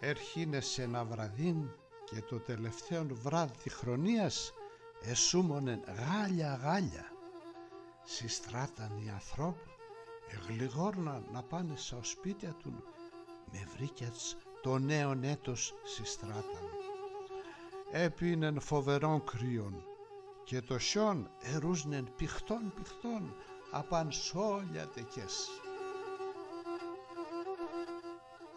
Έρχινε σε ένα βραδύν και το τελευταίο βράδυ τη χρονίας εσούμωνεν γάλια. Συστράταν οι ανθρώποι, εγλιγόρναν να πάνε στα σπίτια του, με βρήκες το νέον έτος συστράταν. Έπινεν φοβερών κρύων και το σιόν ερούσνεν πηχτών απάν σόλια τεκές.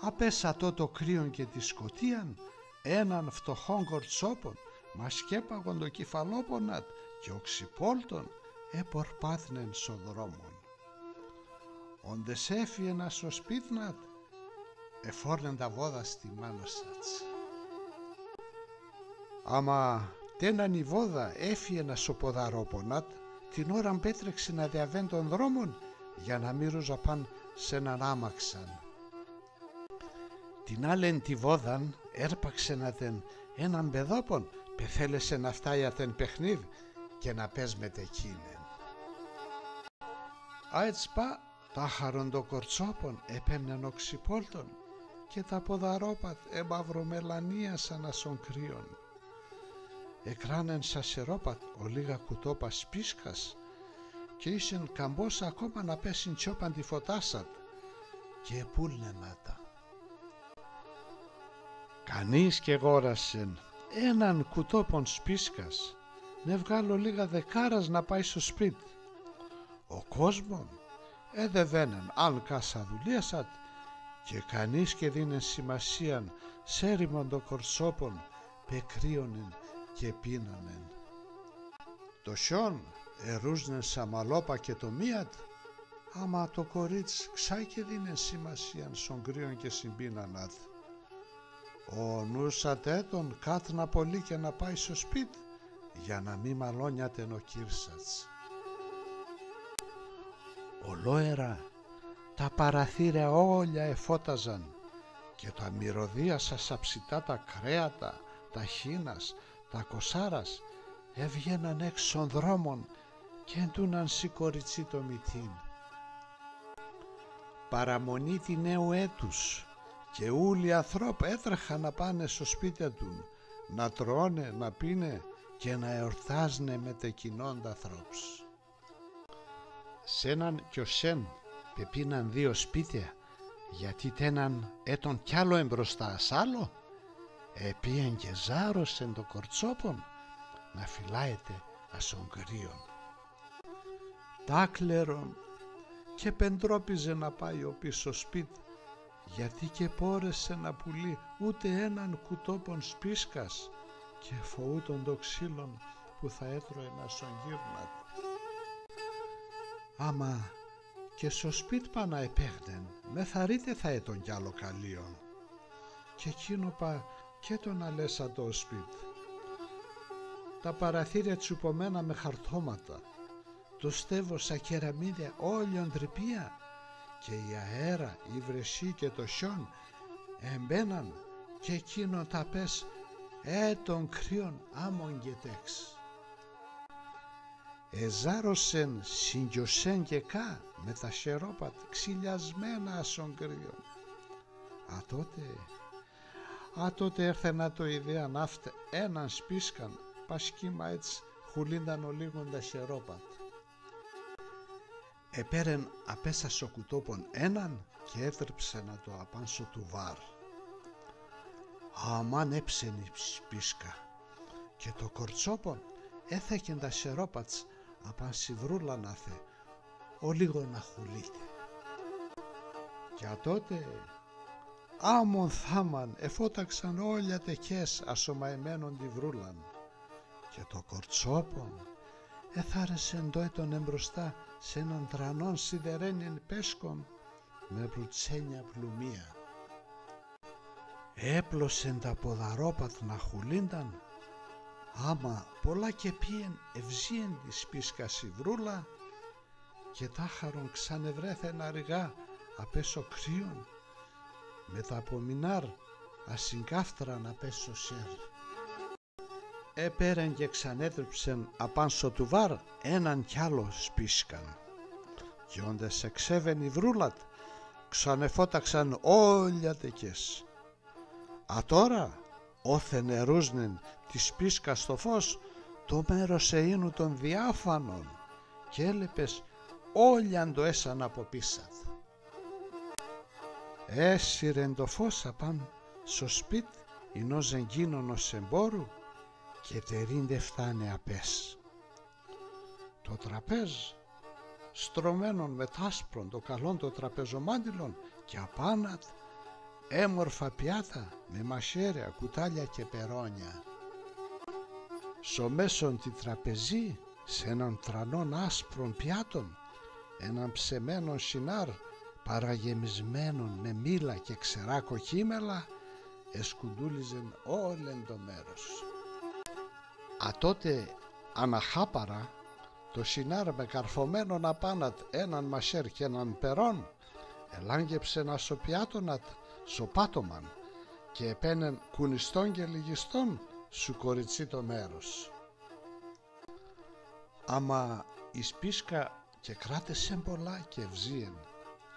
Απέσατο το κρύον και τη σκοτίαν, έναν φτωχόν κορτσόπον, μα σκέπαγον το κεφαλόπονατ και οξυπόλτον επορπάθνεν στο δρόμον. Όντες έφυγεν στο σπίτνατ, εφόρνεν τα βόδα στη μάνωσατς. Άμα τέναν η βόδα έφυγεν στο ποδαρόπονατ, την ώραν πέτρεξε να διαβαίνει των δρόμων για να μην ρουζαπάν σε έναν άμαξαν. Την άλλην τη βόδαν έρπαξε να τεν έναν παιδόπον, πεθέλεσε να φτάει ατεν παιχνίδ και να πες με τεκίνεν. Άιτς πά τάχαρον το κορτσόπον επέμνεν οξυπόλτον και τα ποδαρόπαθ εμαυρομελανίασαν ασον κρύον. Εκράνεν σασερόπαθ ο λίγα κουτόπα σπίσκας και ήσεν καμπός ακόμα να πέσουν τσιόπαν τη φωτάσατ και επούλνενατα. Κανείς και γόρασεν έναν κουτόπον σπίσκας, να βγάλω λίγα δεκάρας να πάει στο σπίτι. Ο κόσμον εδεβαίνεν αν κάσα δουλίασατ και κανείς και δίνεν σημασίαν σέριμον το κορσόπον, πεκρίωνεν και πίνανεν. Το σιόν ερούσνεν σαμαλόπα και το μίατ, άμα το κορίτς ξά και δίνεν σημασίαν σον κρύον και συμπίνανατ. Ο νους ατέτον κάτνα πολύ και να πάει στο σπίτι για να μη μαλώνιατεν ο κύρσατς. Ολόερα τα παραθύρια όλια εφώταζαν και τα μυρωδίασα σαψιτά τα κρέατα, τα χίνας, τα κοσάρας έβγαιναν έξω δρόμων και εντούναν σηκωριτσί το μυτίν. Παραμονή τη νέου έτους και ούλοι ανθρώπ έτρεχαν να πάνε στο σπίτι του, να τρώνε, να πίνε και να εορτάζνε με τεκινόντα ανθρώπους. Σ' έναν κι ως σεν πεπίναν δύο σπίτια, γιατί τέναν έτον κι άλλο εμπροστά ας άλλο, επίεν και ζάρωσεν το κορτσόπον να φυλάεται ασον κρύον. Τάκλερον και πεντρόπιζε να πάει ο πίσω σπίτι, γιατί και πόρεσε να πουλεί ούτε έναν κουτόπον σπίσκας και φοούτον το ξύλον που θα έτρωε να σον γύρνατ. Άμα και στο σπίτι πάνα επέχνεν, με θαρείτε θα έτον κι άλλο καλίον. Και εκείνο πά και τον αλέσα το σπίτι. Τα παραθύρια τσουπωμένα με χαρτώματα, το στέβο σαν κεραμίδια όλιον τρυπία και η αέρα, η βρεσί και το σιόν εμπαίναν και εκείνο τα πες έτον κρύον άμον και τέξ. Εζάρωσεν συγκιωσέν και κα με τα σερόπατ ξυλιασμένα ασον κρύον. Ατότε έρθε να το ιδέα ναύτε έναν σπίσκαν πασκήμα έτσι χουλίνταν ο λίγον τα σερόπατ. Επέρεν απέσα στο κουτόπον έναν και έτρεψε να το απάνσω του βάρ. Αμάν έψεν η σπίσκα και το κορτσόπον έθεκεν τα σερόπατς απάν σιβρούλα να θε, ο λίγο να χουλείται. Και ατότε άμον θάμαν εφώταξαν όλια τεκές ασωμαεμένον τη βρούλαν και το κορτσόπον έθαρεσεν το έτον εμπροστά σε έναν τρανόν σιδερένιν πέσκον με βρουτσένια πλουμία. Έπλωσεν τα ποδαρόπαθ να χουλίνταν, άμα πολλά και πιεν ευζίεν τη σπίσκα σιβρούλα και τάχαρον ξανευρέθεν αργά απέσω κρύον με τα απομεινάρ ασυγκάφτρα να πέσω σέρ. Επέρεν και ξανέτρεψεν απάνσω του βάρ έναν κι άλλο σπίσκαν και όντες εξέβεν η βρούλατ ξανεφώταξαν όλια τεκές. Τώρα, όθε νερούσνεν τη σπίσκα στο φως, το μέρος εήνου των διάφανων, και έλεπες όλιαν το έσαν από πίσατ. Έσυρεν το φως απάν στο σπίτ ενός εγκίνωνος εμπόρου, και τερίντε φτάνε απές. Το τραπέζ στρωμένον με τάσπρον το καλόν το τραπεζομάντιλον, και απάνατ έμορφα πιάτα με μαχαίρια, κουτάλια και περόνια. Στο μέσον τη τραπεζή, σε έναν τρανόν άσπρον πιάτων, έναν ψεμένον σινάρ παραγεμισμένον με μήλα και ξερά κοκκίμελα, εσκουντούλιζεν όλεν το μέρος. Τότε αναχάπαρα το σινάρ με καρφωμένον απάνατ έναν μασέρ και έναν περόν, ελάγγεψε να σοπιάτωνατ σοπάτωμαν, και επένεν κουνιστόν και λιγιστόν σου κοριτσί το μέρος. Άμα η σπίσκα και κράτεσεν πολλά και ευζίεν,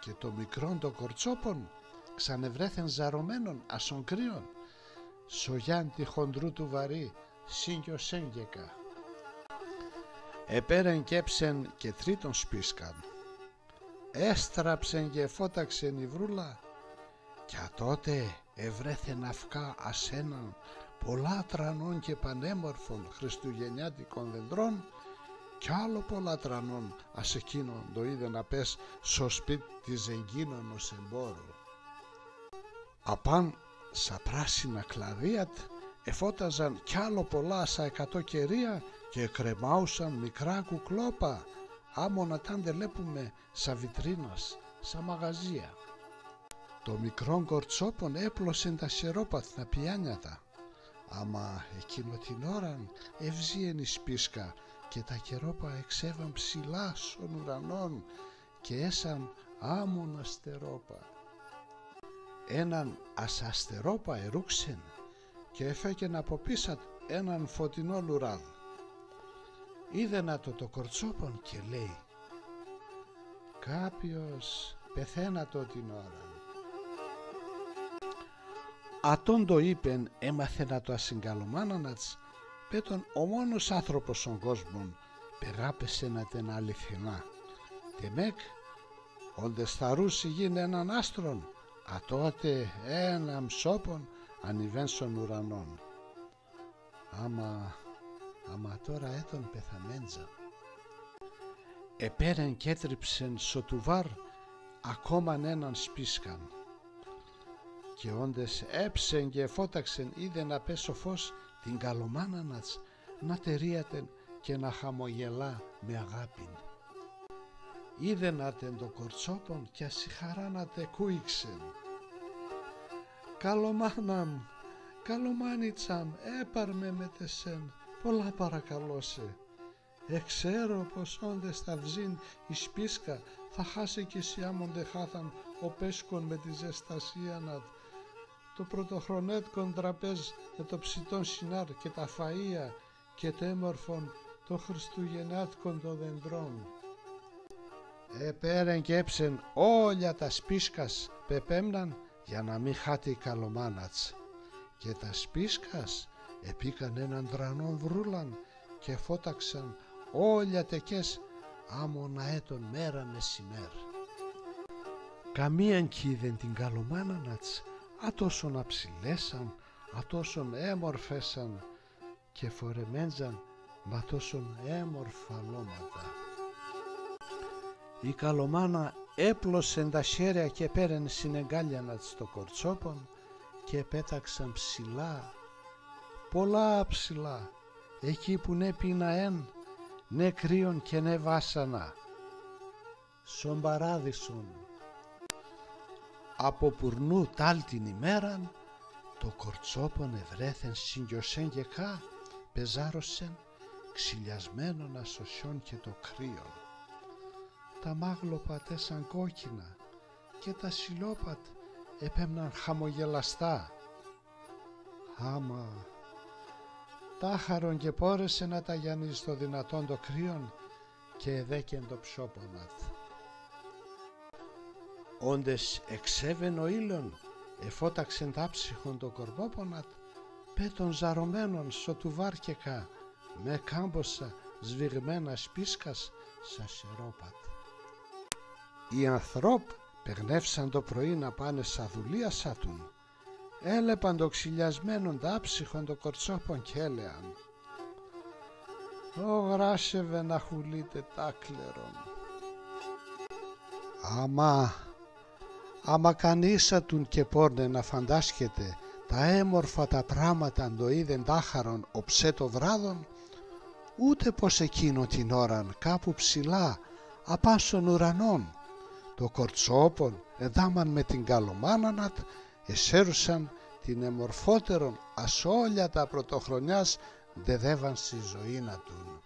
και το μικρόν το κορτσόπον ξανευρέθεν ζαρωμένον ασον κρύον, σογιάν τη χοντρού του βαρύ σύγκιο σέγγεκα. Επέρεν κέψεν και τρίτον σπίσκαν, έστραψεν και φώταξεν η βρούλα, κι τότε ευρέθεν αυκά ασέναν πολλά τρανών και πανέμορφων χριστουγεννιάτικων δεντρών, κι άλλο πολλά τρανών ας εκείνον το είδε να πες στο σπίτι της εγκίνωνος εμπόρου. Απάν σα πράσινα κλαδίατ εφώταζαν κι άλλο πολλά σα 100 κερία, και κρεμάουσαν μικρά κουκλόπα, άμονα τάντε λέπουμε σα βιτρίνας, σα μαγαζία. Το μικρόν κορτσόπον έπλωσεν τα σερόπαθνα πιάνιατα, άμα εκείνο την ώραν ευζίεν η σπίσκα, και τα κερόπα εξέβαν ψηλά στον ουρανόν, και έσαν άμον αστερόπα. Έναν ασαστερόπα ερούξεν, και έφεκεν από πίσατ έναν φωτεινό λουράδ. Είδε να το κορτσόπον και λέει, κάποιος πεθαίνατο την ώρα. Ατόν το είπεν έμαθε να το ασυγκαλωμάνανατς, πέτον ο μόνος άνθρωπος στον κόσμο πεγάπεσε να την αληθινά. Τεμέκ, όντες θαρούσι γίνε έναν άστρον, τότε έναν ψόπον ανιβέν στον ουρανόν. Άμα τώρα έτον πεθαμέντζα. Επέρεν κι έτριψεν στο τουβάρ ακόμαν έναν σπίσκαν, και όντες έψεν και φώταξεν είδε να πέσω φως την καλομάνανατς να τερίατεν και να χαμογελά με αγάπην. Είδε να τεν το κορτσόπον κι ασυχαρά να τε κούιξεν. Καλομάναμ, καλομάνιτσαμ, έπαρμε με τεσέν, πολλά παρακαλώ σε. Εξέρω πως όντες θα βζήν η σπίσκα, θα χάσει κι εσύ άμοντε χάθαν ο πέσκον με τη ζεστασία να το πρωτοχρονέτικον τραπέζ με το ψητόν σινάρ και τα φαΐα και τέμορφον το χριστουγεννιάτικον των δεντρών. Επέρεν και έψεν όλια τα σπίσκας πεπέμναν για να μην χάται η καλομάνατς, και τα σπίσκας επήκαν έναν δρανόν βρούλαν και φώταξαν όλια τεκές άμονα έτον μέρα μεσημέρ. Καμίαν κοίδεν την καλομάνανατς, ατόσον αψηλέσαν, ατόσον έμορφέσαν και φορεμέντζαν μα τόσον έμορφα λώματα. Η καλομάνα έπλωσεν τα χέρια και πέρεν συνεγκάλιανα στο κορτσόπον και πέταξαν ψηλά, πολλά ψηλά, εκεί που νε πίναεν, νε κρύον και νε βάσανα, στον παράδεισον. Από πουρνού τάλ την ημέραν, το κορτσόπον ευρέθεν συγκιωσέν και κά, πεζάρωσεν, ξυλιασμένον ασωσιόν και το κρύον. Τα μάγλωπα τέσαν κόκκινα και τα σιλόπατ επέμναν χαμογελαστά. Άμα τάχαρον και πόρεσε να τα γιανεί στο δυνατόν το κρύον και εδέκεν το ψόπονατ. Όντες εξέβεν ο ήλιον εφώταξεν τάψυχον το κορμόπονατ, πέτον ζαρωμένον σωτουβάρκεκα, με κάμποσα σβηγμένα σπίσκας σα σερόπατ. Οι ανθρώπ περνεύσαν το πρωί να πάνε σα δουλεία σάτουν, έλεπαν το ξυλιασμένον τάψυχον το κορτσόπον κι έλεαν. «Ω γράσεβε να χουλείτε τάκλερον». Άμα κανήσατουν και πόρνε να φαντάσκεται τα έμορφα τα πράματα το είδεν τάχαρον οψέ το βράδον, ούτε πως εκείνο την ώραν κάπου ψηλά απάν στον ουρανόν το κορτσόπον εδάμαν με την καλομάνανατ εσέρουσαν την εμορφότερον ασόλια τα πρωτοχρονιάς δεδεύαν στη ζωήνα του.